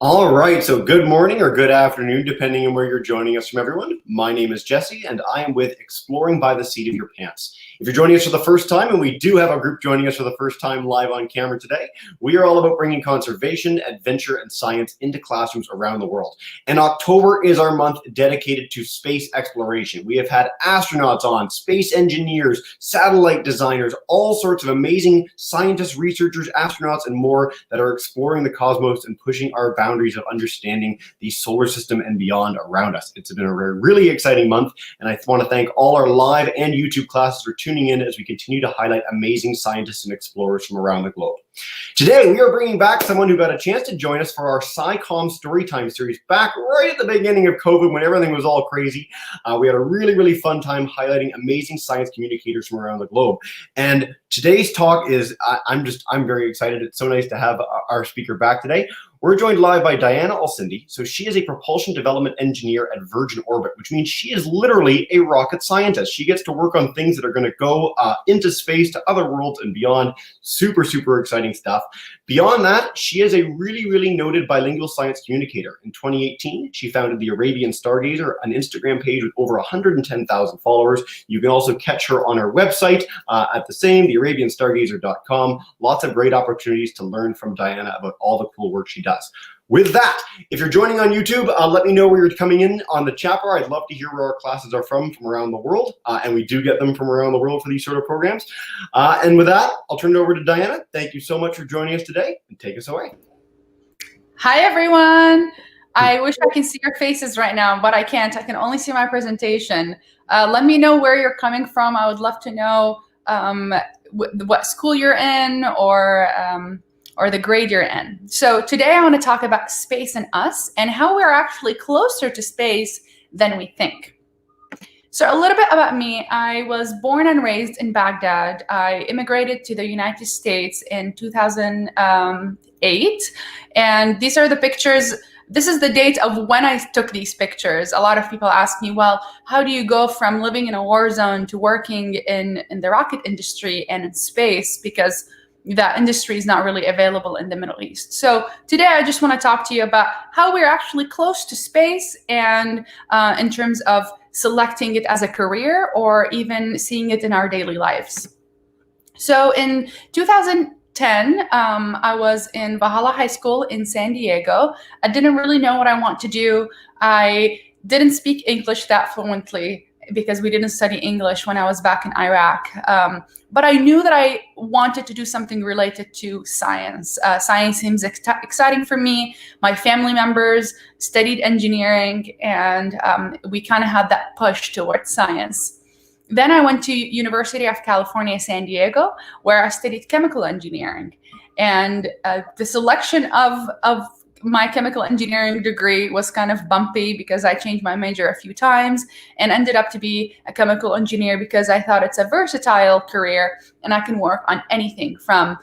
All right, so good morning or good afternoon, depending on where you're joining us from, everyone. My name is Jesse, and I am with Exploring by the Seat of Your Pants. If you're joining us for the first time, and we do have a group joining us for the first time live on camera today, we are all about bringing conservation, adventure, and science into classrooms around the world. And October is our month dedicated to space exploration. We have had astronauts on, space engineers, satellite designers, all sorts of amazing scientists, researchers, astronauts, and more that are exploring the cosmos and pushing our boundaries of understanding the solar system and beyond around us. It's been a really exciting month, and I want to thank all our live and YouTube classes for tuning in as we continue to highlight amazing scientists and explorers from around the globe. Today, we are bringing back someone who got a chance to join us for our SciComm Storytime series back right at the beginning of COVID when everything was all crazy. We had a really fun time highlighting amazing science communicators from around the globe. And today's talk is, I'm very excited. It's so nice to have our speaker back today. We're joined live by Diana Alsindy. So she is a propulsion development engineer at Virgin Orbit, which means she is literally a rocket scientist. She gets to work on things that are going to go into space to other worlds and beyond. Super exciting stuff. Beyond that, she is a really noted bilingual science communicator. In 2018, she founded the Arabian Stargazer, an Instagram page with over 110,000 followers. You can also catch her on her website at the same, thearabianstargazer.com. Lots of great opportunities to learn from Diana about all the cool work she does. With that, if you're joining on YouTube, let me know where you're coming in on the chat bar. I'd love to hear where our classes are from around the world, and we do get them from around the world for these sort of programs. And with that, I'll turn it over to Diana. Thank you so much for joining us today, and take us away. Hi, everyone. I wish I can see your faces right now, but I can't. I can only see my presentation. Let me know where you're coming from. I would love to know what school you're in or the grade you're in. So today I want to talk about space and us and how we're actually closer to space than we think. So a little bit about me. I was born and raised in Baghdad. I immigrated to the United States in 2008. And these are the pictures. This is the date of when I took these pictures. A lot of people ask me, well, how do you go from living in a war zone to working in the rocket industry and in space? Because that industry is not really available in the Middle East. So today I just want to talk to you about how we're actually close to space and in terms of selecting it as a career or even seeing it in our daily lives. So in 2010, I was in Valhalla High School in San Diego. I didn't really know what I want to do. I didn't speak English that fluently because we didn't study English when I was back in Iraq. But I knew that I wanted to do something related to science. Science seems exciting for me. My family members studied engineering, and we kind of had that push towards science. Then I went to University of California, San Diego, where I studied chemical engineering. And the selection of my chemical engineering degree was kind of bumpy because I changed my major a few times and ended up to be a chemical engineer because I thought it's a versatile career and I can work on anything from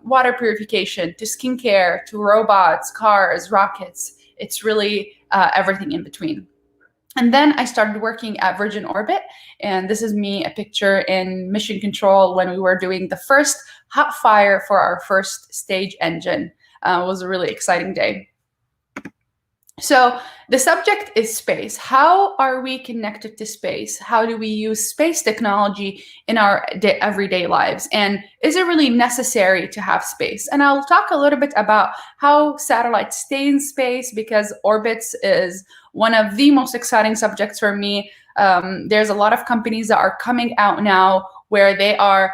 water purification to skincare to robots, cars, rockets. It's really everything in between. And then I started working at Virgin Orbit, and this is me, a picture in mission control when we were doing the first hot fire for our first stage engine. It was a really exciting day. So the subject is space. How are we connected to space? How do we use space technology in our everyday lives? And is it really necessary to have space? And I'll talk a little bit about how satellites stay in space, because orbits is one of the most exciting subjects for me. There's a lot of companies that are coming out now where they are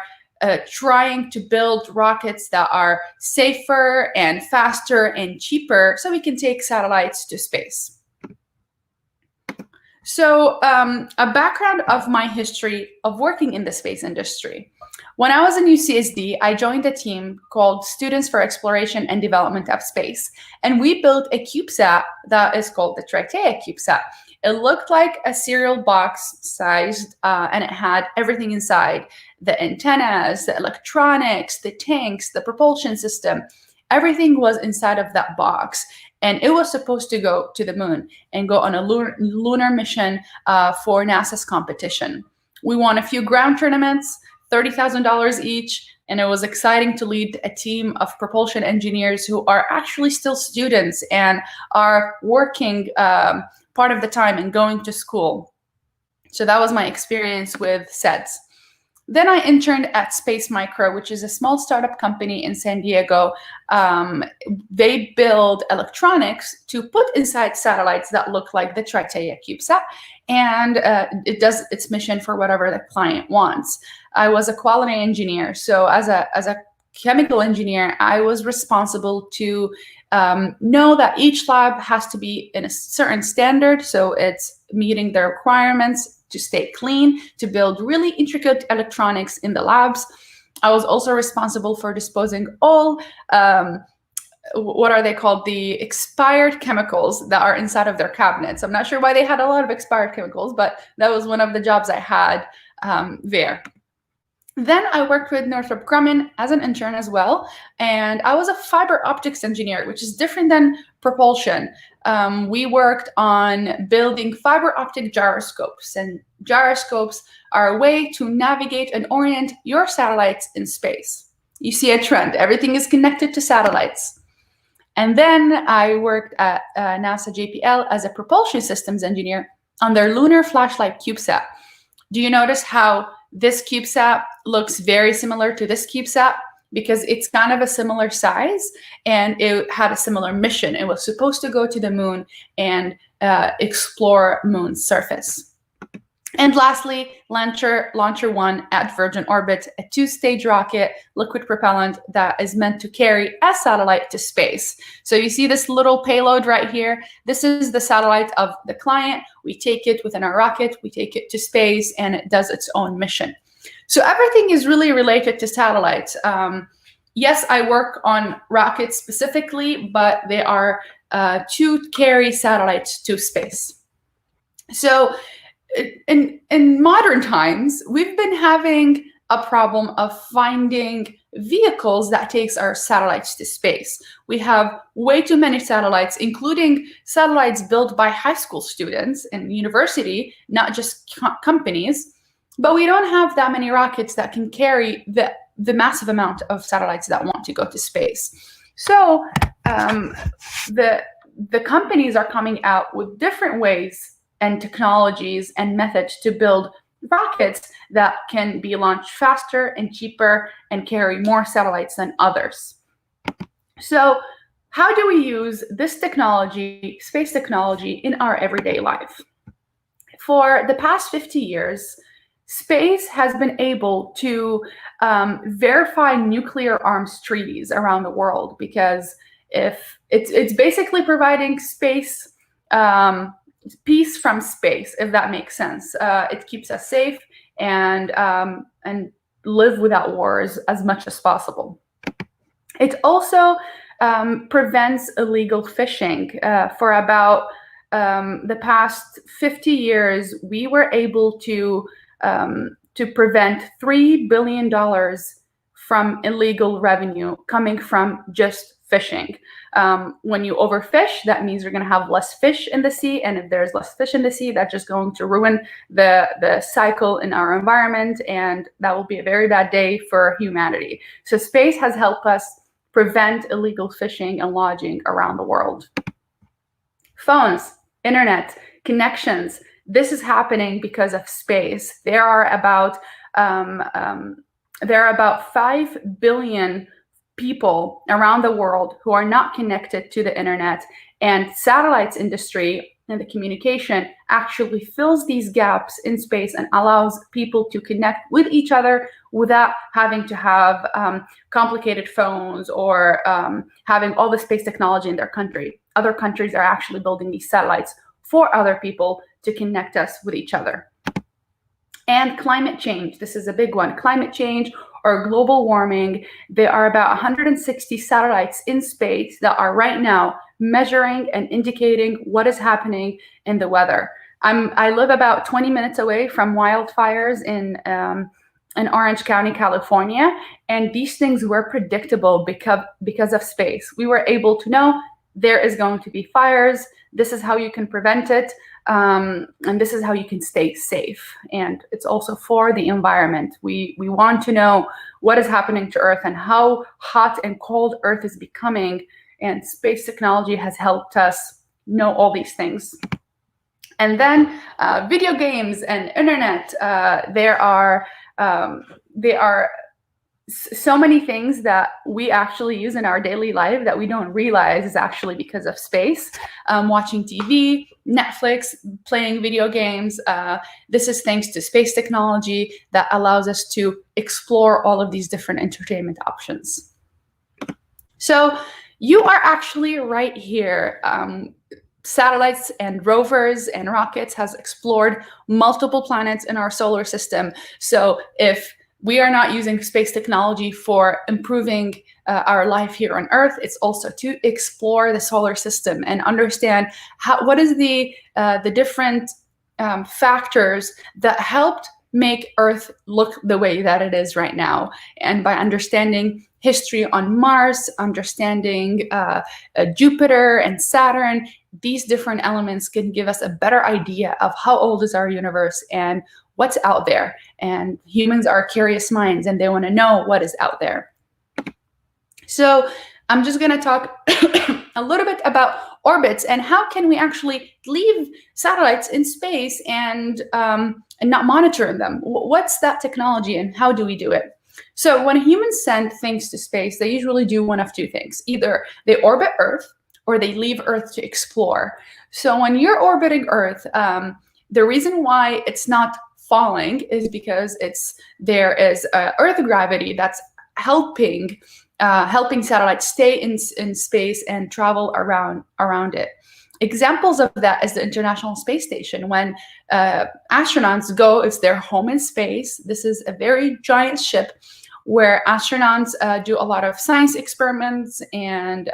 trying to build rockets that are safer and faster and cheaper so we can take satellites to space. So a background of my history of working in the space industry. When I was in UCSD, I joined a team called Students for Exploration and Development of Space. And we built a CubeSat that is called the Tritea CubeSat. It looked like a cereal box sized, and it had everything inside: the antennas, the electronics, the tanks, the propulsion system. Everything was inside of that box. And it was supposed to go to the moon and go on a lunar mission for NASA's competition. We won a few ground tournaments, $30,000 each. And it was exciting to lead a team of propulsion engineers who are actually still students and are working part of the time and going to school. So that was my experience with SEDS. Then I interned at Space Micro, which is a small startup company in San Diego. They build electronics to put inside satellites that look like the Triteia CubeSat, and it does its mission for whatever the client wants. I was a quality engineer, so as a chemical engineer, I was responsible to know that each lab has to be in a certain standard, so it's meeting the requirements to stay clean, to build really intricate electronics in the labs. I was also responsible for disposing all, what are they called? The expired chemicals that are inside of their cabinets. I'm not sure why they had a lot of expired chemicals, but that was one of the jobs I had there. Then I worked with Northrop Grumman as an intern as well, and I was a fiber optics engineer, which is different than propulsion. We worked on building fiber optic gyroscopes, and gyroscopes are a way to navigate and orient your satellites in space. You see a trend, everything is connected to satellites. And then I worked at NASA JPL as a propulsion systems engineer on their lunar flashlight CubeSat. Do you notice how this CubeSat looks very similar to this CubeSat? Because it's kind of a similar size and it had a similar mission. It was supposed to go to the moon and explore moon's surface. And lastly, Launcher 1 at Virgin Orbit, a 2-stage rocket, liquid propellant that is meant to carry a satellite to space. So you see this little payload right here. This is the satellite of the client. We take it within our rocket, we take it to space, and it does its own mission. So everything is really related to satellites. Yes, I work on rockets specifically, but they are to carry satellites to space. So in modern times, we've been having a problem of finding vehicles that takes our satellites to space. We have way too many satellites, including satellites built by high school students and university, not just companies. But we don't have that many rockets that can carry the massive amount of satellites that want to go to space. So the companies are coming out with different ways and technologies and methods to build rockets that can be launched faster and cheaper and carry more satellites than others. So how do we use this technology, space technology, in our everyday life? For the past 50 years, space has been able to verify nuclear arms treaties around the world, because if it's basically providing space, peace from space, if that makes sense. It keeps us safe and live without wars as much as possible. It also prevents illegal fishing. For about the past 50 years, we were able to prevent $3 billion from illegal revenue coming from just fishing. When you overfish, that means you're going to have less fish in the sea, and if there's less fish in the sea, that's just going to ruin the cycle in our environment, and that will be a very bad day for humanity. So space has helped us prevent illegal fishing and lodging around the world. Phones, internet, connections. This is happening because of space. There are about 5 billion people around the world who are not connected to the internet, and satellites industry and the communication actually fills these gaps in space and allows people to connect with each other without having to have complicated phones or having all the space technology in their country. Other countries are actually building these satellites for other people to connect us with each other. And climate change, this is a big one. Climate change or global warming, there are about 160 satellites in space that are right now measuring and indicating what is happening in the weather. I live about 20 minutes away from wildfires in Orange County, California, and these things were predictable because of space. We were able to know there is going to be fires. This is how you can prevent it. And this is how you can stay safe. And it's also for the environment. We want to know what is happening to Earth and how hot and cold Earth is becoming. And space technology has helped us know all these things. And then video games and internet. There are so many things that we actually use in our daily life that we don't realize is actually because of space. Watching TV, Netflix, playing video games. This is thanks to space technology that allows us to explore all of these different entertainment options. So you are actually right here. Satellites and rovers and rockets has explored multiple planets in our solar system. So if we are not using space technology for improving our life here on Earth, it's also to explore the solar system and understand what is the different factors that helped make Earth look the way that it is right now. And by understanding history on Mars, understanding Jupiter and Saturn, these different elements can give us a better idea of how old is our universe and what's out there. And humans are curious minds and they want to know what is out there. So I'm just going to talk a little bit about orbits and how can we actually leave satellites in space and not monitor them. What's that technology and how do we do it? So when humans send things to space, they usually do one of two things. Either they orbit Earth or they leave Earth to explore. So when you're orbiting Earth, the reason why it's not falling is because there is Earth gravity that's helping satellites stay in space and travel around it. Examples of that is the International Space Station. When astronauts go, it's their home in space. This is a very giant ship where astronauts do a lot of science experiments and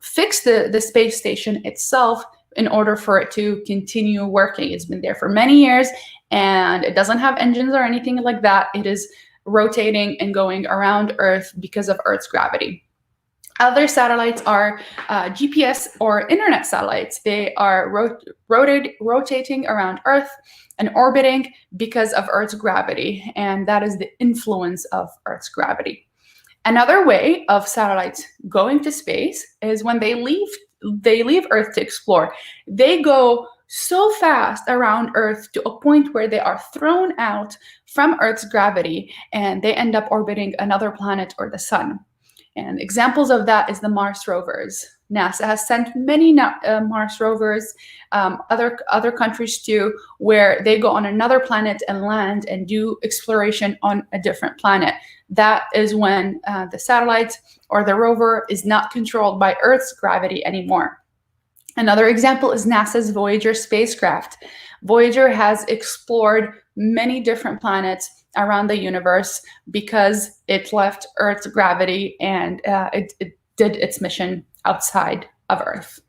fix the space station itself in order for it to continue working. It's been there for many years and it doesn't have engines or anything like that. It is rotating and going around Earth because of Earth's gravity. Other satellites are GPS or internet satellites. They are rotating around Earth and orbiting because of Earth's gravity, and that is the influence of Earth's gravity. Another way of satellites going to space is when they leave Earth to explore. They go so fast around Earth to a point where they are thrown out from Earth's gravity and they end up orbiting another planet or the sun. And examples of that is the Mars rovers. NASA has sent many Mars rovers, other countries too, where they go on another planet and land and do exploration on a different planet. That is when the satellite or the rover is not controlled by Earth's gravity anymore. Another example is NASA's Voyager spacecraft. Voyager has explored many different planets around the universe because it left Earth's gravity and it did its mission outside of Earth.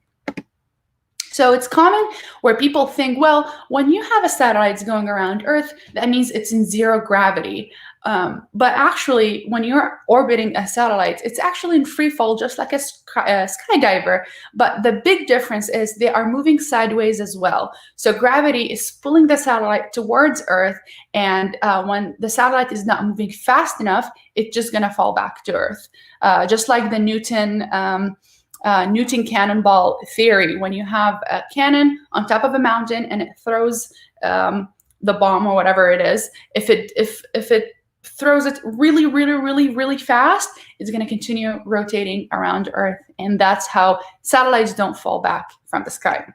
So it's common where people think, well, when you have a satellite going around Earth, that means it's in zero gravity. But actually, when you're orbiting a satellite, it's actually in free fall, just like a skydiver. But the big difference is they are moving sideways as well. So gravity is pulling the satellite towards Earth. And when the satellite is not moving fast enough, it's just going to fall back to Earth. Just like the Newton cannonball theory. When you have a cannon on top of a mountain and it throws the bomb or whatever it is, if it throws it really, really, really, really fast, it's going to continue rotating around Earth. And that's how satellites don't fall back from the sky.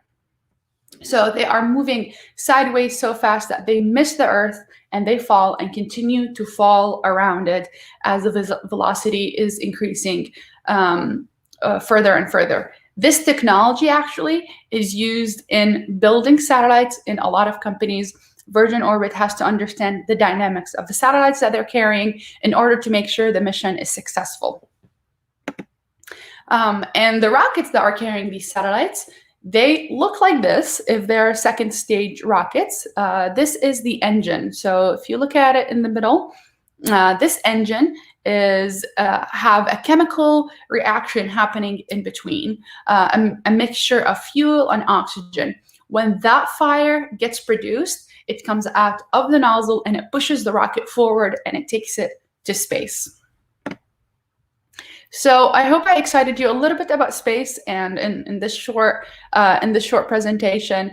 So they are moving sideways so fast that they miss the Earth and they fall and continue to fall around it as the velocity is increasing further and further. This technology actually is used in building satellites in a lot of companies. Virgin Orbit has to understand the dynamics of the satellites that they're carrying in order to make sure the mission is successful. And the rockets that are carrying these satellites, they look like this if they're second stage rockets. This is the engine. So if you look at it in the middle, this engine is have a chemical reaction happening in between, a mixture of fuel and oxygen. When that fire gets produced, it comes out of the nozzle and it pushes the rocket forward and it takes it to space. So I hope I excited you a little bit about space, and in this short presentation.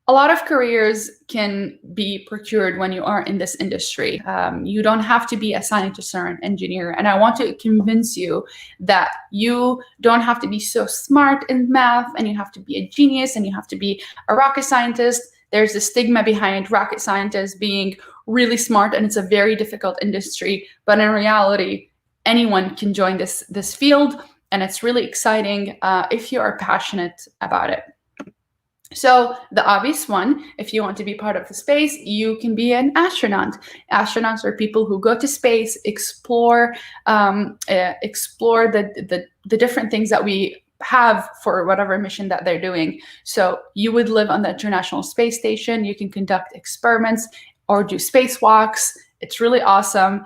A lot of careers can be procured when you are in this industry. You don't have to be a scientist or an engineer. And I want to convince you that you don't have to be so smart in math, and you have to be a genius, and you have to be a rocket scientist. There's a stigma behind rocket scientists being really smart, and it's a very difficult industry. But in reality, anyone can join this field, and it's really exciting if you are passionate about it. So the obvious one, if you want to be part of the space, you can be an astronaut. Astronauts are people who go to space, explore the different things that we have for whatever mission that they're doing. So you would live on the International Space Station. You can conduct experiments or do spacewalks. It's really awesome.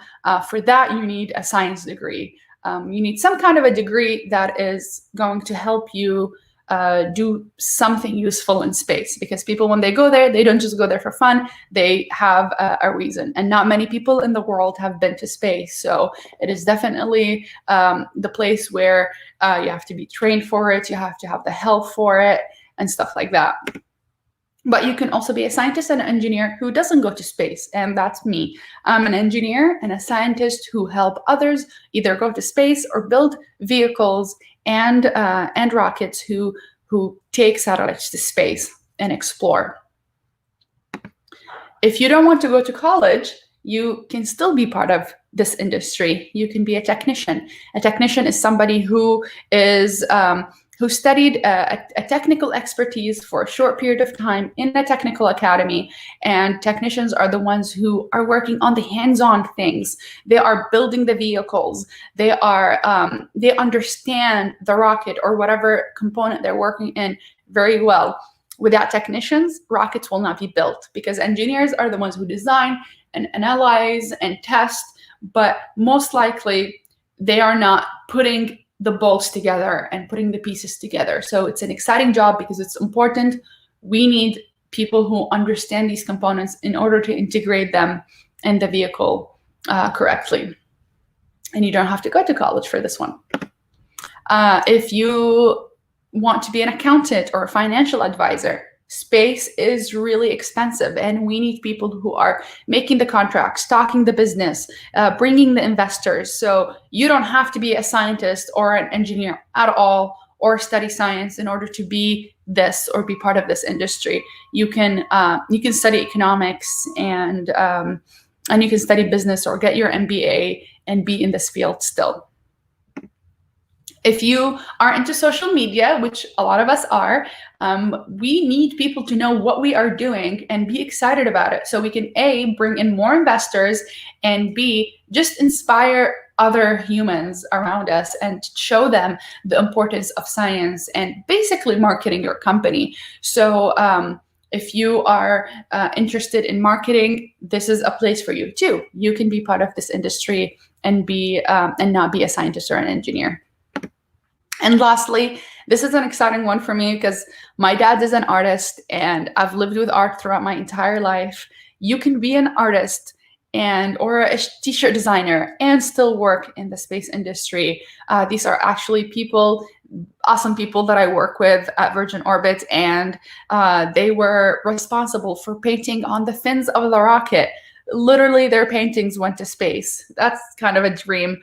For that, you need a science degree. You need some kind of a degree that is going to help you do something useful in space, because people, when they go there, they don't just go there for fun. They have a reason, and not many people in the world have been to space. So it is definitely the place where you have to be trained for it. You have to have the health for it and stuff like that. But you can also be a scientist and an engineer who doesn't go to space, and that's me. I'm an engineer and a scientist who help others either go to space or build vehicles and rockets who take satellites to space and explore. If you don't want to go to college, you can still be part of this industry. You can be a technician. A technician is somebody who is who studied a technical expertise for a short period of time in a technical academy. And technicians are the ones who are working on the hands-on things. They are building the vehicles. They understand the rocket or whatever component they're working in very well. Without technicians, rockets will not be built, because engineers are the ones who design and analyze and test, but most likely they are not putting the bolts together and putting the pieces together. So it's an exciting job because it's important. We need people who understand these components in order to integrate them in the vehicle correctly. And you don't have to go to college for this one. If you want to be an accountant or a financial advisor, space is really expensive, and we need people who are making the contracts, stocking the business, bringing the investors. So you don't have to be a scientist or an engineer at all, or study science in order to be this or be part of this industry. You can study economics and you can study business or get your MBA and be in this field still. If you are into social media, which a lot of us are, we need people to know what we are doing and be excited about it, so we can A, bring in more investors, and B, just inspire other humans around us and show them the importance of science and basically marketing your company. So if you are interested in marketing, this is a place for you too. You can be part of this industry and not be a scientist or an engineer. And lastly, this is an exciting one for me because my dad is an artist and I've lived with art throughout my entire life. You can be an artist or a t-shirt designer and still work in the space industry. These are actually awesome people that I work with at Virgin Orbit, and they were responsible for painting on the fins of the rocket. Literally, their paintings went to space. That's kind of a dream.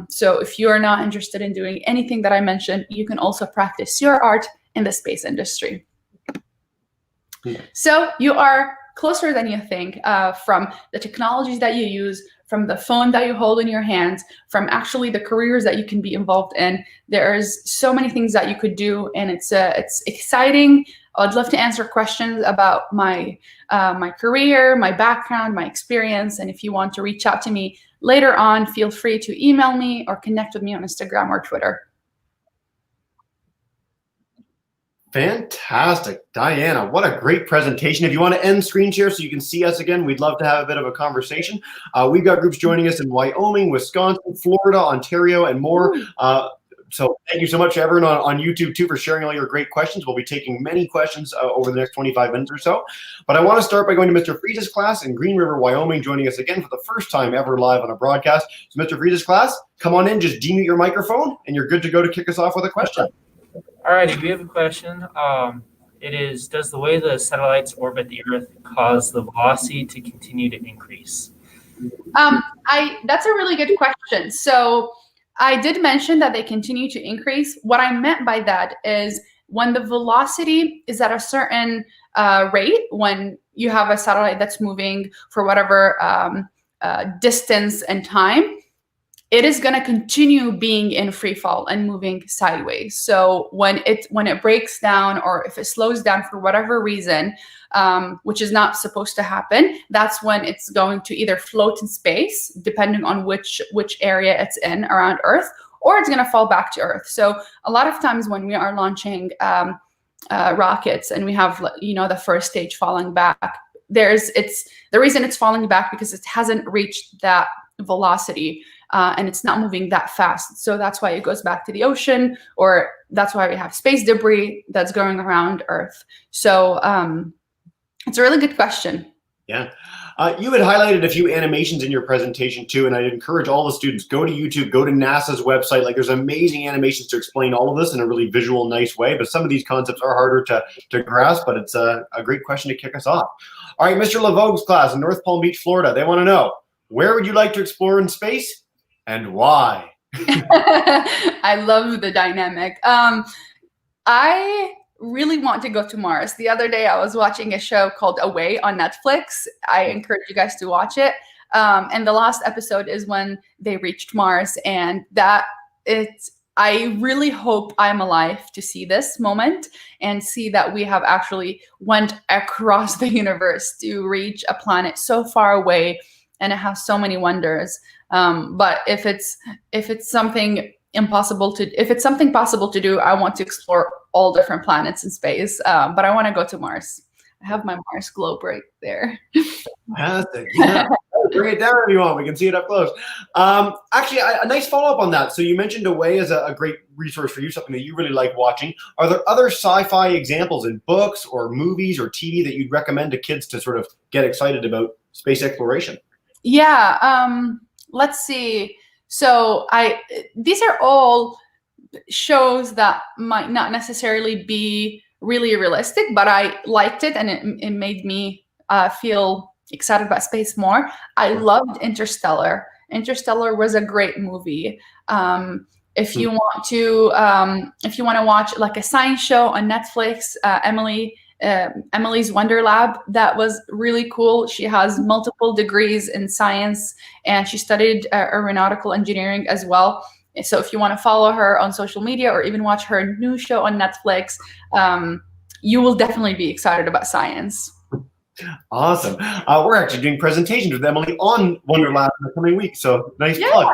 So if you are not interested in doing anything that I mentioned, you can also practice your art in the space industry. So you are closer than you think, from the technologies that you use, from the phone that you hold in your hands, from actually the careers that you can be involved in. There's so many things that you could do, and it's exciting. I'd love to answer questions about my career, my background, my experience. And if you want to reach out to me later on, feel free to email me or connect with me on Instagram or Twitter. Fantastic. Diana, what a great presentation. If you want to end screen share so you can see us again, we'd love to have a bit of a conversation. We've got groups joining us in Wyoming, Wisconsin, Florida, Ontario, and more. So thank you so much, everyone on YouTube, too, for sharing all your great questions. We'll be taking many questions over the next 25 minutes or so. But I want to start by going to Mr. Fries's class in Green River, Wyoming, joining us again for the first time ever live on a broadcast. So Mr. Fries's class, come on in, just demute your microphone, and you're good to go to kick us off with a question. All righty, we have a question. It is, does the way the satellites orbit the Earth cause the velocity to continue to increase? That's a really good question. So I did mention that they continue to increase. What I meant by that is when the velocity is at a certain rate, when you have a satellite that's moving for whatever distance and time, it is going to continue being in free fall and moving sideways. So when it breaks down, or if it slows down for whatever reason, which is not supposed to happen, that's when it's going to either float in space, depending on which area it's in around Earth, or it's going to fall back to Earth. So a lot of times when we are launching rockets and we have, the first stage falling back, the reason it's falling back because it hasn't reached that velocity. And it's not moving that fast. So that's why it goes back to the ocean, or that's why we have space debris that's going around Earth. So it's a really good question. Yeah. You had highlighted a few animations in your presentation too, and I'd encourage all the students, go to YouTube, go to NASA's website. Like, there's amazing animations to explain all of this in a really visual, nice way. But some of these concepts are harder to grasp, but it's a great question to kick us off. All right, Mr. LeVogue's class in North Palm Beach, Florida. They want to know, where would you like to explore in space? And why? I love the dynamic. I really want to go to Mars. The other day I was watching a show called Away on Netflix. I encourage you guys to watch it. And the last episode is when they reached Mars, and I really hope I'm alive to see this moment and see that we have actually went across the universe to reach a planet so far away, and it has so many wonders. But if it's something possible to do, I want to explore all different planets in space. But I want to go to Mars. I have my Mars globe right there. Fantastic. Yeah. Bring it down if you want. We can see it up close. Actually, a nice follow-up on that. So you mentioned Away as a great resource for you, something that you really like watching. Are there other sci-fi examples in books or movies or TV that you'd recommend to kids to sort of get excited about space exploration? Yeah. Let's see. So these are all shows that might not necessarily be really realistic, but I liked it, and it made me feel excited about space more. I loved Interstellar. Interstellar was a great movie. If you want to watch like a science show on Netflix, Emily's Wonder Lab, that was really cool. She has multiple degrees in science, and she studied aeronautical engineering as well. So if you want to follow her on social media or even watch her new show on Netflix, you will definitely be excited about science. Awesome. We're actually doing presentations with Emily on Wonder Lab in the coming week, so nice plug.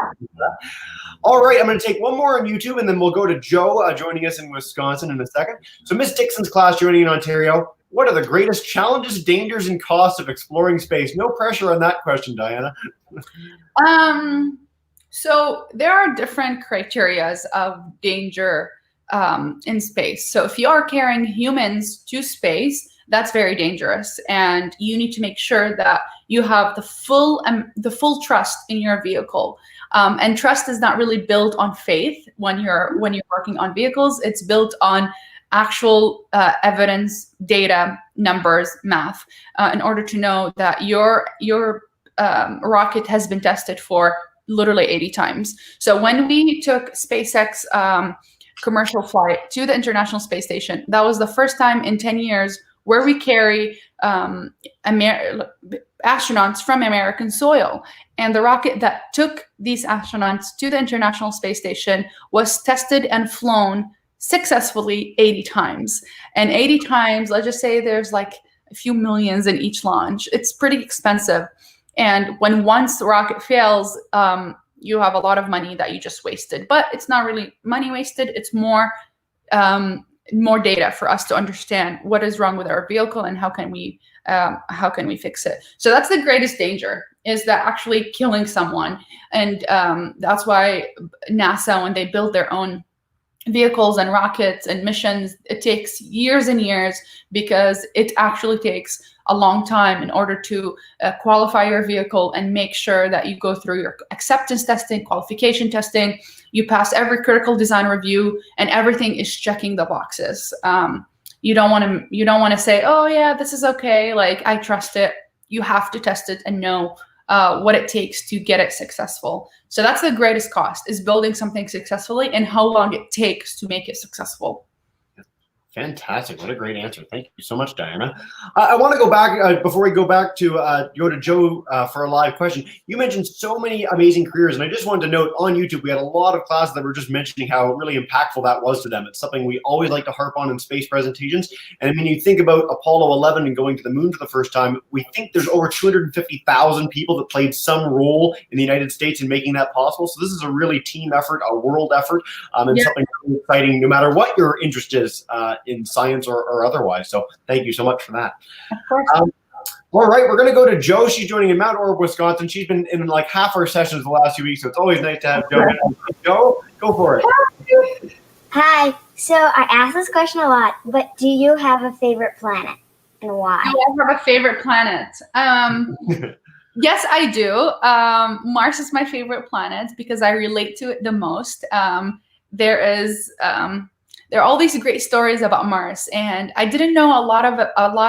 All right, I'm going to take one more on YouTube, and then we'll go to Joe joining us in Wisconsin in a second. So Miss Dixon's class joining in Ontario. What are the greatest challenges, dangers, and costs of exploring space? No pressure on that question, Diana. So there are different criterias of danger in space. So if you are carrying humans to space, that's very dangerous, and you need to make sure that you have the full trust in your vehicle. And trust is not really built on faith when you're working on vehicles. It's built on actual evidence, data, numbers, math, in order to know that your rocket has been tested for literally 80 times. So when we took SpaceX commercial flight to the International Space Station, that was the first time in 10 years where we carry astronauts from American soil. And the rocket that took these astronauts to the International Space Station was tested and flown successfully 80 times. And 80 times, let's just say there's like a few millions in each launch. It's pretty expensive. And when once the rocket fails, you have a lot of money that you just wasted. But it's not really money wasted. It's more more data for us to understand what is wrong with our vehicle and how can we fix it. So that's the greatest danger, is that actually killing someone. And that's why NASA, when they build their own vehicles and rockets and missions, it takes years and years, because it actually takes a long time in order to qualify your vehicle and make sure that you go through your acceptance testing, qualification testing, you pass every critical design review, and everything is checking the boxes. You don't want to say, oh yeah, this is okay, like I trust it. You have to test it and know what it takes to get it successful. So that's the greatest cost, is building something successfully and how long it takes to make it successful. Fantastic. What a great answer. Thank you so much, Diana. I want to go back, before we go back to go to Joe for a live question. You mentioned so many amazing careers, and I just wanted to note, on YouTube, we had a lot of classes that were just mentioning how really impactful that was to them. It's something we always like to harp on in space presentations. And I mean, you think about Apollo 11 and going to the moon for the first time, we think there's over 250,000 people that played some role in the United States in making that possible. So this is a really team effort, a world effort, and something really exciting, no matter what your interest is in science or otherwise. So thank you so much for that. Of course. All right, we're going to go to Joe. She's joining in Mount Orab, Wisconsin. She's been in like half our sessions the last 2 weeks, so it's always nice to have Joe. Joe, go for it. Hi. So I ask this question a lot, but do you have a favorite planet and why? Do I have a favorite planet? Yes, I do. Mars is my favorite planet because I relate to it the most. There are all these great stories about Mars, and I didn't know a lot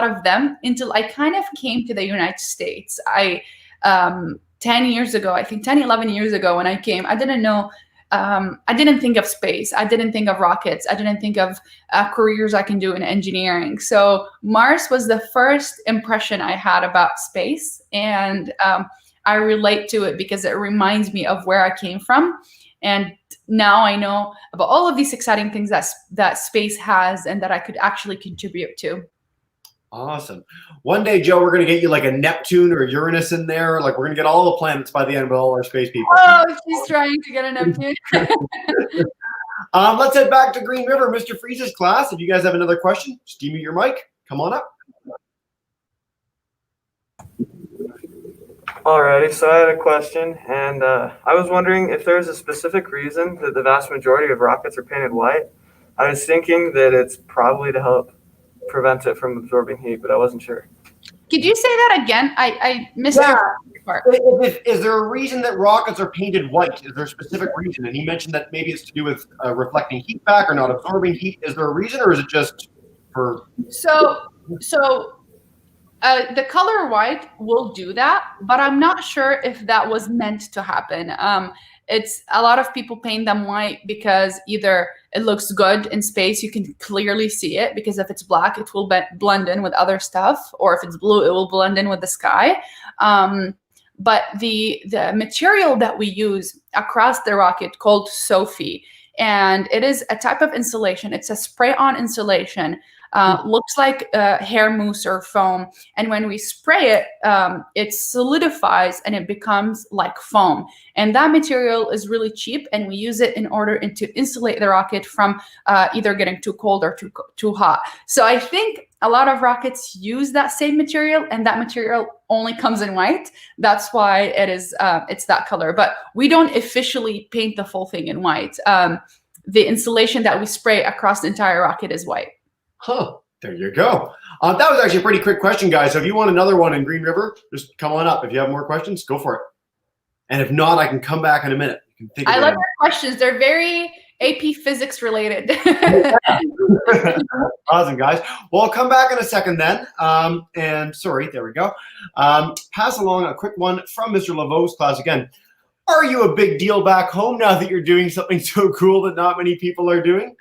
of them until I kind of came to the United States. 10 years ago, I think 10, 11 years ago when I came, I didn't know, I didn't think of space. I didn't think of rockets. I didn't think of careers I can do in engineering. So Mars was the first impression I had about space, and I relate to it because it reminds me of where I came from. And now I know about all of these exciting things that space has and that I could actually contribute to. Awesome. One day, Joe, we're going to get you like a Neptune or Uranus in there. Like, we're going to get all the planets by the end with all our space people. Oh, she's trying to get a Neptune. Let's head back to Green River, Mr. Freeze's class. If you guys have another question, just give me your mic. Come on up. Alrighty, so I had a question, and I was wondering if there's a specific reason that the vast majority of rockets are painted white. I was thinking that it's probably to help prevent it from absorbing heat, but I wasn't sure. Could you say that again? I missed your part. Is there a reason that rockets are painted white? Is there a specific reason? And he mentioned that maybe it's to do with reflecting heat back or not absorbing heat. Is there a reason, or is it just for... The color white will do that, but I'm not sure if that was meant to happen. It's a lot of people paint them white because either it looks good in space, you can clearly see it, because if it's black, it will blend in with other stuff, or if it's blue, it will blend in with the sky. But the material that we use across the rocket called SOFI, and it is a type of insulation. It's a spray-on insulation. Looks like hair mousse or foam, and when we spray it, it solidifies and it becomes like foam. And that material is really cheap, and we use it in order to insulate the rocket from either getting too cold or too hot. So I think a lot of rockets use that same material, and that material only comes in white. That's why it is it's that color. But we don't officially paint the full thing in white. The insulation that we spray across the entire rocket is white. Huh, there you go. That was actually a pretty quick question, guys. So if you want another one in Green River, just come on up. If you have more questions, go for it. And if not, I can come back in a minute. You can think I love your questions. They're very AP physics related. Awesome, guys. Well, I'll come back in a second then. And sorry, there we go. Pass along a quick one from Mr. Laveau's class again. Are you a big deal back home now that you're doing something so cool that not many people are doing?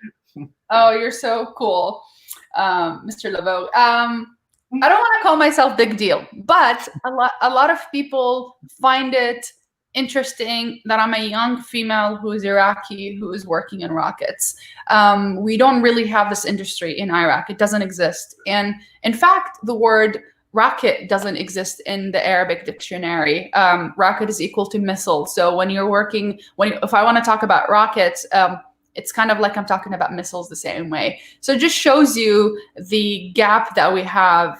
Oh, you're so cool, Mr. Laveau. I don't want to call myself big deal, but a lot of people find it interesting that I'm a young female who is Iraqi, who is working in rockets. We don't really have this industry in Iraq. It doesn't exist. And in fact, the word rocket doesn't exist in the Arabic dictionary. Rocket is equal to missile. So when you're working, if I want to talk about rockets, it's kind of like I'm talking about missiles the same way. So it just shows you the gap that we have,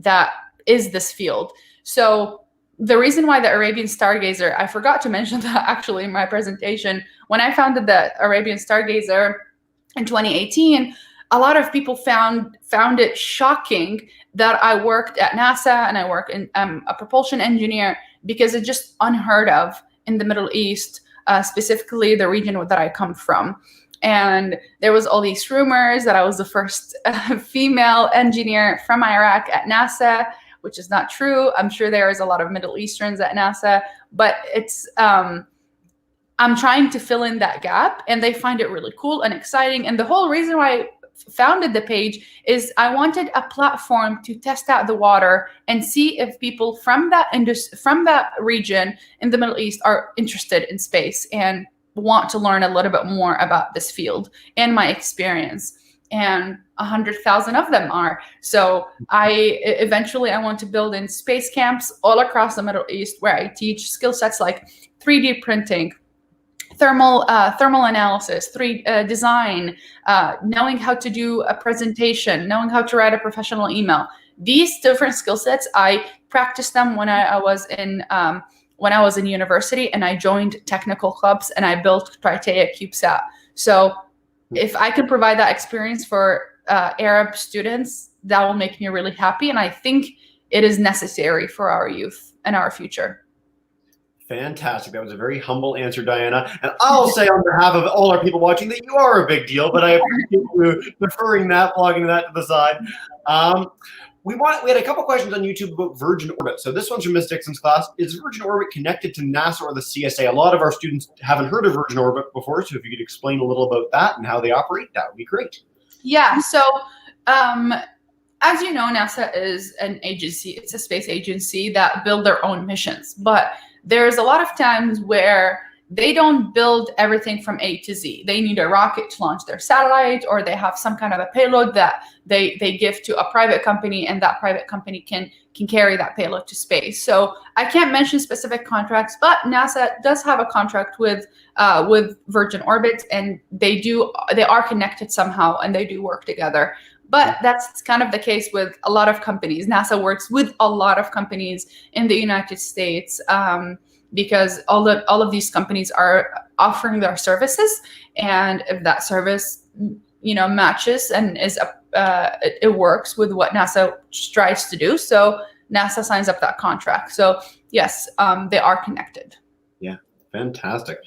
that is this field. So the reason why the Arabian Stargazer, I forgot to mention that actually in my presentation, when I founded the Arabian Stargazer in 2018, a lot of people found it shocking that I worked at NASA and I work in a propulsion engineer, because it's just unheard of in the Middle East, specifically the region that I come from. And there was all these rumors that I was the first female engineer from Iraq at NASA, which is not true. I'm sure there is a lot of Middle Easterns at NASA, but it's I'm trying to fill in that gap, and they find it really cool and exciting. And the whole reason why I founded the page is I wanted a platform to test out the water and see if people from that region in the Middle East are interested in space and want to learn a little bit more about this field and my experience. And 100,000 of them are. So eventually I want to build in space camps all across the Middle East, where I teach skill sets like 3D printing, thermal analysis, design, knowing how to do a presentation, knowing how to write a professional email. These different skill sets, I practiced them when I was in university, and I joined technical clubs and I built Tritea CubeSat. So if I can provide that experience for Arab students, that will make me really happy. And I think it is necessary for our youth and our future. Fantastic. That was a very humble answer, Diana. And I'll say on behalf of all our people watching that you are a big deal, but I appreciate you deferring that, plugging that to the side. We had a couple questions on YouTube about Virgin Orbit. So this one's from Miss Dixon's class. Is Virgin Orbit connected to NASA or the CSA? A lot of our students haven't heard of Virgin Orbit before, so if you could explain a little about that and how they operate, that would be great. Yeah, so as you know, NASA is an agency. It's a space agency that build their own missions. But there's a lot of times where they don't build everything from A to Z. They need a rocket to launch their satellite, or they have some kind of a payload that they give to a private company, and that private company can carry that payload to space. So I can't mention specific contracts, but NASA does have a contract with Virgin Orbit, and they are connected somehow, and they do work together. But that's kind of the case with a lot of companies. NASA works with a lot of companies in the United States, because all of these companies are offering their services, and if that service, matches and it works with what NASA strives to do, so NASA signs up that contract. So yes, they are connected. Yeah, fantastic.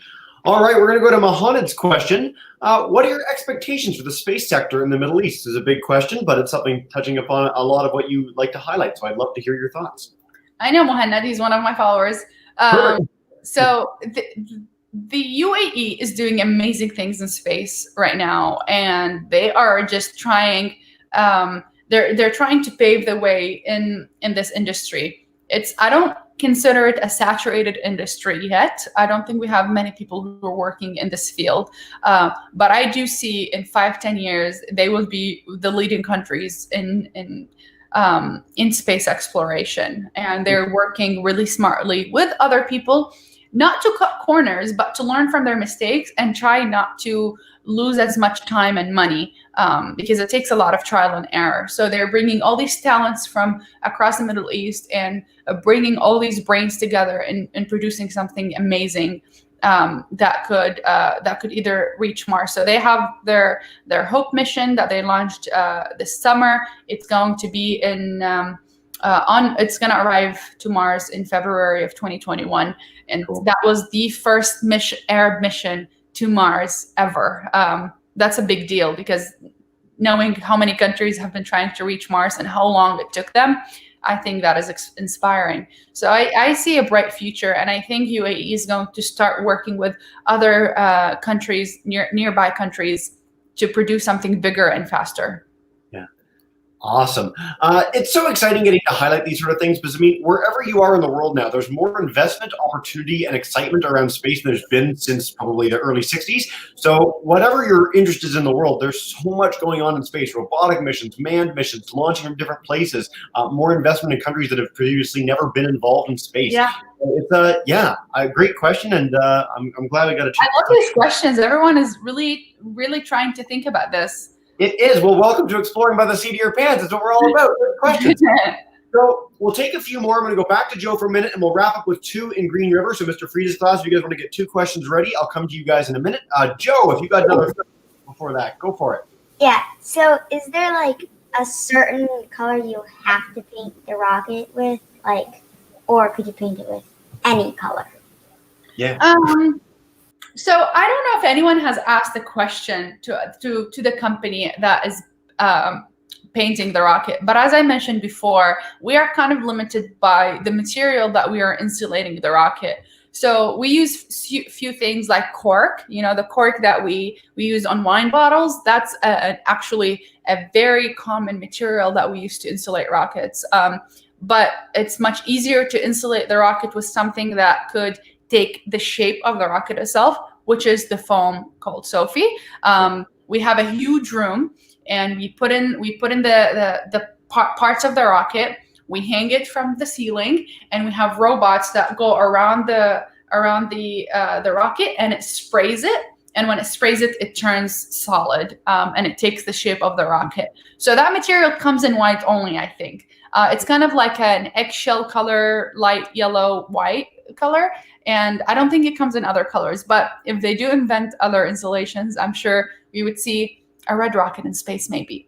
All right, we're going to go to Mohammed's question. What are your expectations for the space sector in the Middle East? This is a big question, but it's something touching upon a lot of what you like to highlight. So I'd love to hear your thoughts. I know Mohammed, he's one of my followers. So the UAE is doing amazing things in space right now, and they are just trying. They're trying to pave the way in this industry. I don't consider it a saturated industry yet. I don't think we have many people who are working in this field, but I do see in 5-10 years they will be the leading countries in space exploration, and they're working really smartly with other people, not to cut corners, but to learn from their mistakes and try not to lose as much time and money, because it takes a lot of trial and error. So they're bringing all these talents from across the Middle East and bringing all these brains together and producing something amazing that could either reach Mars. So they have their Hope mission that they launched this summer. It's going to be it's going to arrive to Mars in February of 2021, and that was the first Arab mission to Mars ever. That's a big deal, because knowing how many countries have been trying to reach Mars and how long it took them, I think that is inspiring. So I see a bright future, and I think UAE is going to start working with other countries, nearby countries, to produce something bigger and faster. Awesome. It's so exciting getting to highlight these sort of things because, I mean, wherever you are in the world now, there's more investment, opportunity, and excitement around space than there's been since probably the early 60s. So whatever your interest is in the world, there's so much going on in space, robotic missions, manned missions, launching from different places, more investment in countries that have previously never been involved in space. Yeah. It's a great question, and I'm glad we got a chance. I love these questions. Everyone is really, really trying to think about this. It is. Well, welcome to Exploring by the Seat of Your Pants. That's what we're all about. Good questions. So we'll take a few more. I'm going to go back to Joe for a minute, and we'll wrap up with 2 in Green River. So Mr. Frieda's class, if you guys want to get 2 questions ready, I'll come to you guys in a minute. Joe, if you got another before that, go for it. Yeah. So is there like a certain color you have to paint the rocket with, like, or could you paint it with any color? Yeah. So I don't know if anyone has asked the question to the company that is painting the rocket, but as I mentioned before, we are kind of limited by the material that we are insulating the rocket. So we use few things like cork, the cork that we use on wine bottles. That's actually a very common material that we use to insulate rockets. But it's much easier to insulate the rocket with something that could take the shape of the rocket itself, which is the foam called Sophie. We have a huge room, and we put in the parts of the rocket. We hang it from the ceiling, and we have robots that go around the rocket, and it sprays it. And when it sprays it, it turns solid, and it takes the shape of the rocket. So that material comes in white only, I think. It's kind of like an eggshell color, light yellow, white color. And I don't think it comes in other colors. But if they do invent other insulations, I'm sure we would see a red rocket in space, maybe.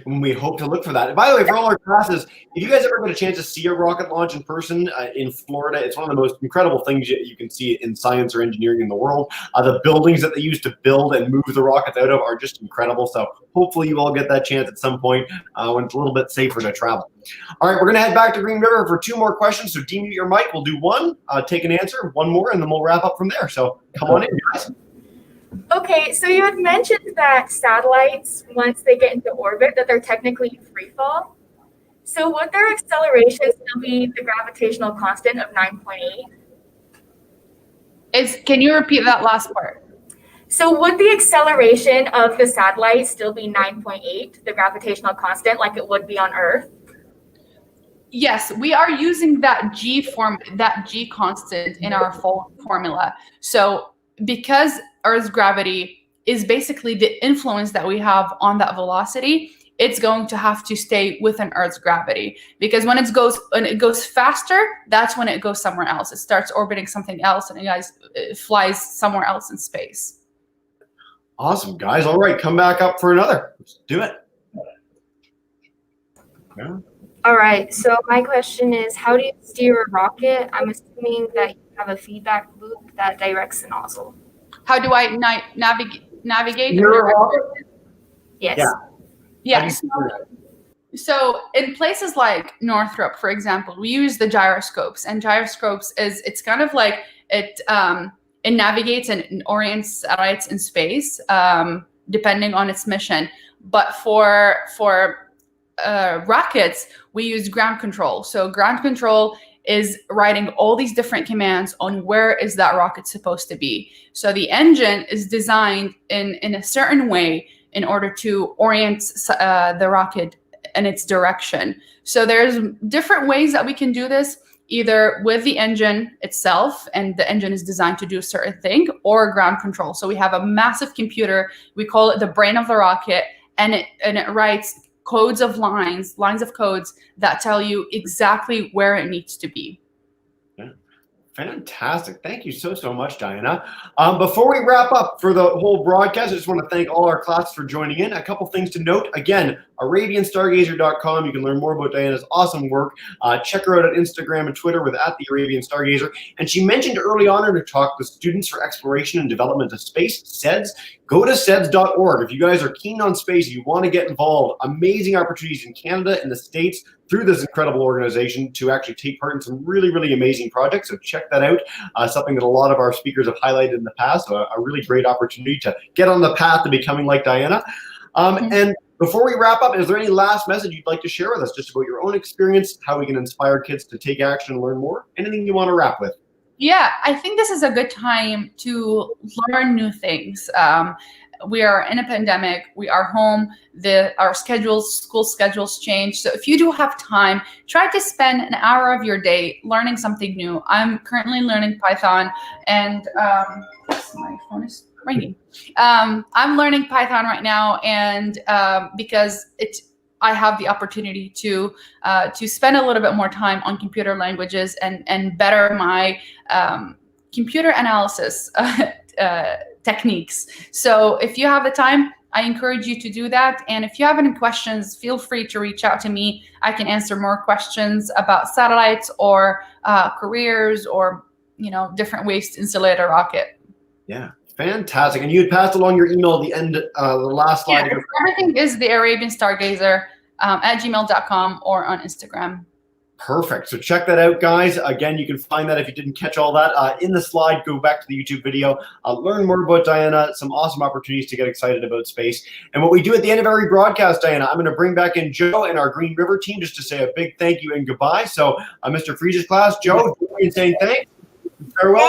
We hope to look for that. And by the way, for all our classes, if you guys ever get a chance to see a rocket launch in person in Florida, it's one of the most incredible things you can see in science or engineering in the world. The buildings that they use to build and move the rockets out of are just incredible. So hopefully you all get that chance at some point when it's a little bit safer to travel. All right, we're going to head back to Green River for 2 more questions. So demute your mic. We'll do 1, take an answer, 1 more, and then we'll wrap up from there. So come on in, guys. Okay, so you had mentioned that satellites, once they get into orbit, that they're technically free fall. So would their acceleration still be the gravitational constant of 9.8? Can you repeat that last part? So would the acceleration of the satellite still be 9.8, the gravitational constant, like it would be on Earth? Yes, we are using that G constant in our formula. So because Earth's gravity is basically the influence that we have on that velocity, it's going to have to stay within Earth's gravity, because when it goes faster, that's when it goes somewhere else. It starts orbiting something else, and it flies somewhere else in space. Awesome, guys. All right, come back up for another. Let's do it. Yeah. All right, so my question is, how do you steer a rocket? I'm assuming that you have a feedback loop that directs the nozzle. How do I navigate? Yes. Yeah. So in places like Northrop, for example, we use the gyroscopes, and gyroscopes it's kind of like it navigates and orients satellites in space, depending on its mission. But for rockets, we use ground control. So ground control is writing all these different commands on where is that rocket supposed to be. So the engine is designed in a certain way in order to orient the rocket in its direction. So there's different ways that we can do this, either with the engine itself, and the engine is designed to do a certain thing, or ground control. So we have a massive computer, we call it the brain of the rocket, and it writes codes of lines of codes that tell you exactly where it needs to be. Fantastic. Thank you so much, Diana. Before we wrap up for the whole broadcast, I just want to thank all our classes for joining in. A couple things to note. Again, ArabianStargazer.com. You can learn more about Diana's awesome work. Check her out on Instagram and Twitter with @TheArabianStargazer. And she mentioned early on in her talk the Students for Exploration and Development of Space, SEDS. Go to SEDS.org. If you guys are keen on space, you want to get involved, amazing opportunities in Canada and the States through this incredible organization to actually take part in some really, really amazing projects. So check that out. Something that a lot of our speakers have highlighted in the past. So a really great opportunity to get on the path to becoming like Diana. And Before we wrap up, is there any last message you'd like to share with us just about your own experience, how we can inspire kids to take action and learn more? Anything you want to wrap with? Yeah, I think this is a good time to learn new things. We are in a pandemic. We are home. Our school schedules change. So if you do have time, try to spend an hour of your day learning something new. I'm currently learning Python, and my phone is ringing. I'm learning Python right now, and because I have the opportunity to spend a little bit more time on computer languages and better my computer analysis techniques. So if you have the time, I encourage you to do that. And if you have any questions, feel free to reach out to me. I can answer more questions about satellites or careers or different ways to insulate a rocket. Yeah. Fantastic. And you had passed along your email at the end, the last slide. Yeah, everything is the Arabian Stargazer at gmail.com or on Instagram. Perfect. So check that out, guys. Again, you can find that if you didn't catch all that in the slide. Go back to the YouTube video. Learn more about Diana. Some awesome opportunities to get excited about space. And what we do at the end of every broadcast, Diana, I'm going to bring back in Joe and our Green River team just to say a big thank you and goodbye. So Mr. Friese's class, Joe, in saying thanks. Farewell.